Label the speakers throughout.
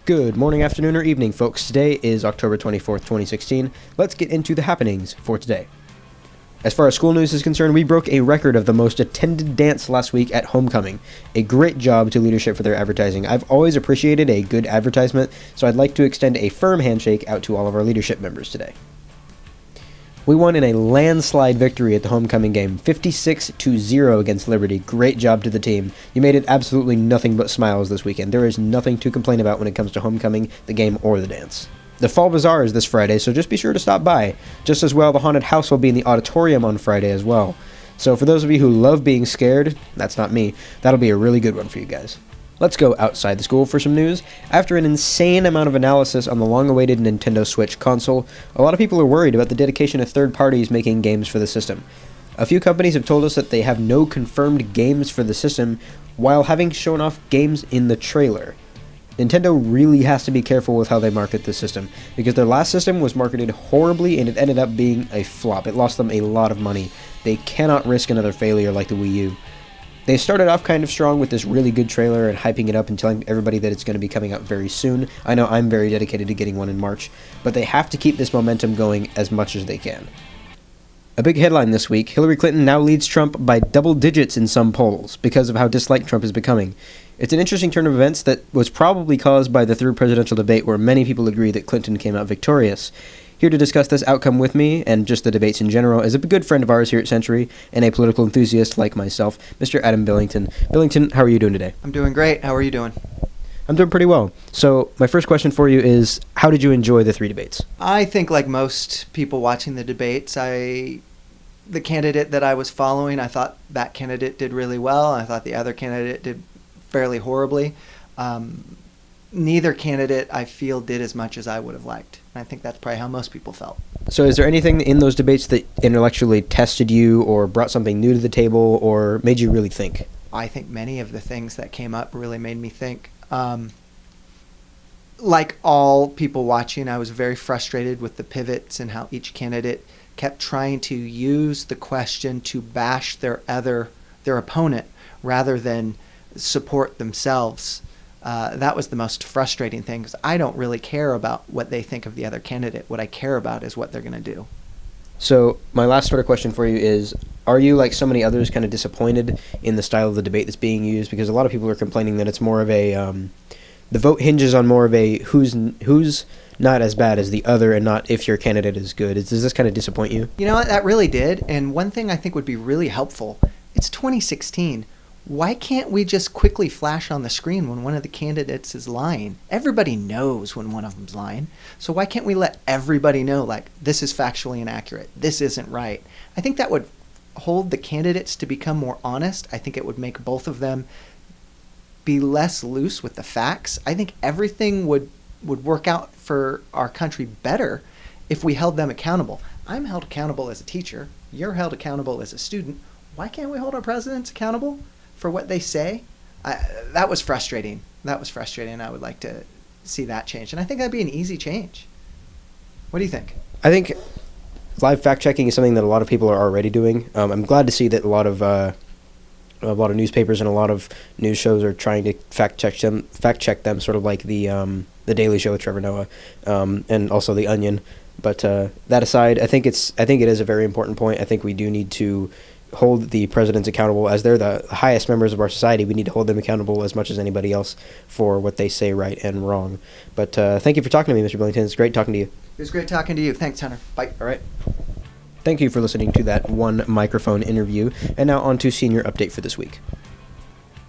Speaker 1: Good morning, afternoon, or evening, folks. Today is October 24th, 2016. Let's get into the happenings for today. As far as school news is concerned, we broke a record of the most attended dance last week at homecoming. A great job to leadership for their advertising. I've always appreciated a good advertisement, so I'd like to extend a firm handshake out to all of our leadership members today. We won in a landslide victory at the homecoming game, 56-0 against Liberty. Great job to the team. You made it absolutely nothing but smiles this weekend. There is nothing to complain about when it comes to homecoming, the game, or the dance. The Fall Bazaar is this Friday, so just be sure to stop by. Just as well, the haunted house will be in the auditorium on Friday as well. So for those of you who love being scared, that's not me, that'll be a really good one for you guys. Let's go outside the school for some news. After an insane amount of analysis on the long-awaited Nintendo Switch console, a lot of people are worried about the dedication of third parties making games for the system. A few companies have told us that they have no confirmed games for the system, while having shown off games in the trailer. Nintendo really has to be careful with how they market this system, because their last system was marketed horribly and it ended up being a flop. It lost them a lot of money. They cannot risk another failure like the Wii U. They started off kind of strong with this really good trailer and hyping it up and telling everybody that it's going to be coming out very soon. I know I'm very dedicated to getting one in March, but they have to keep this momentum going as much as they can. A big headline this week, Hillary Clinton now leads Trump by double digits in some polls because of how disliked Trump is becoming. It's an interesting turn of events that was probably caused by the third presidential debate where many people agree that Clinton came out victorious. Here to discuss this outcome with me, and just the debates in general, is a good friend of ours here at Century, and a political enthusiast like myself, Mr. Adam Billington. Billington, how are you doing today?
Speaker 2: I'm doing great. How are you doing?
Speaker 1: I'm doing pretty well. So, my first question for you is, how did you enjoy the three debates?
Speaker 2: I think like most people watching the debates, the candidate that I was following, I thought that candidate did really well. I thought the other candidate did fairly horribly. Neither candidate, I feel, did as much as I would have liked. And I think that's probably how most people felt.
Speaker 1: So is there anything in those debates that intellectually tested you or brought something new to the table or made you really think?
Speaker 2: I think many of the things that came up really made me think. Like all people watching, I was very frustrated with the pivots and how each candidate kept trying to use the question to bash their opponent rather than support themselves. That was the most frustrating thing, because I don't really care about what they think of the other candidate. What I care about is what they're going to do.
Speaker 1: So my last sort of question for you is, are you, like so many others, kind of disappointed in the style of the debate that's being used? Because a lot of people are complaining that it's more of a, the vote hinges on more of a who's not as bad as the other and not if your candidate is good. Does this kind of disappoint you?
Speaker 2: You know what, that really did. And one thing I think would be really helpful, it's 2016. Why can't we just quickly flash on the screen when one of the candidates is lying? Everybody knows when one of them's lying. So why can't we let everybody know, like, this is factually inaccurate, this isn't right? I think that would hold the candidates to become more honest. I think it would make both of them be less loose with the facts. I think everything would work out for our country better if we held them accountable. I'm held accountable as a teacher. You're held accountable as a student. Why can't we hold our presidents accountable for what they say? That was frustrating. I would like to see that change. And I think that'd be an easy change. What do you think?
Speaker 1: I think live fact-checking is something that a lot of people are already doing. I'm glad to see that a lot of newspapers and a lot of news shows are trying to fact check them, sort of like the Daily Show with Trevor Noah, and also The Onion. But that aside, I think it is a very important point. I think we do need to hold the presidents accountable, as they're the highest members of our society. We need to hold them accountable as much as anybody else for what they say right and wrong. But thank you for talking to me, Mr. Billington. It's great talking to you.
Speaker 2: It was great talking to you. Thanks, Hunter. Bye.
Speaker 1: All right. Thank you for listening to that one microphone interview. And now on to senior update for this week.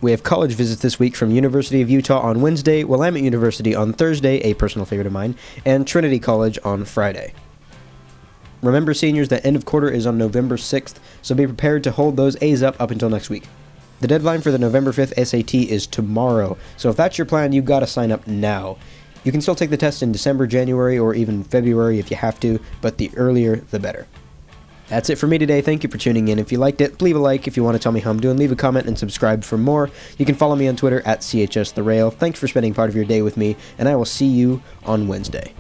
Speaker 1: We have college visits this week from University of Utah on Wednesday, Willamette University on Thursday, a personal favorite of mine, and Trinity College on Friday. Remember, seniors, that end of quarter is on November 6th, so be prepared to hold those A's up until next week. The deadline for the November 5th SAT is tomorrow, so if that's your plan, you've got to sign up now. You can still take the test in December, January, or even February if you have to, but the earlier, the better. That's it for me today. Thank you for tuning in. If you liked it, leave a like. If you want to tell me how I'm doing, leave a comment and subscribe for more. You can follow me on Twitter at CHSTheRail. Thanks for spending part of your day with me, and I will see you on Wednesday.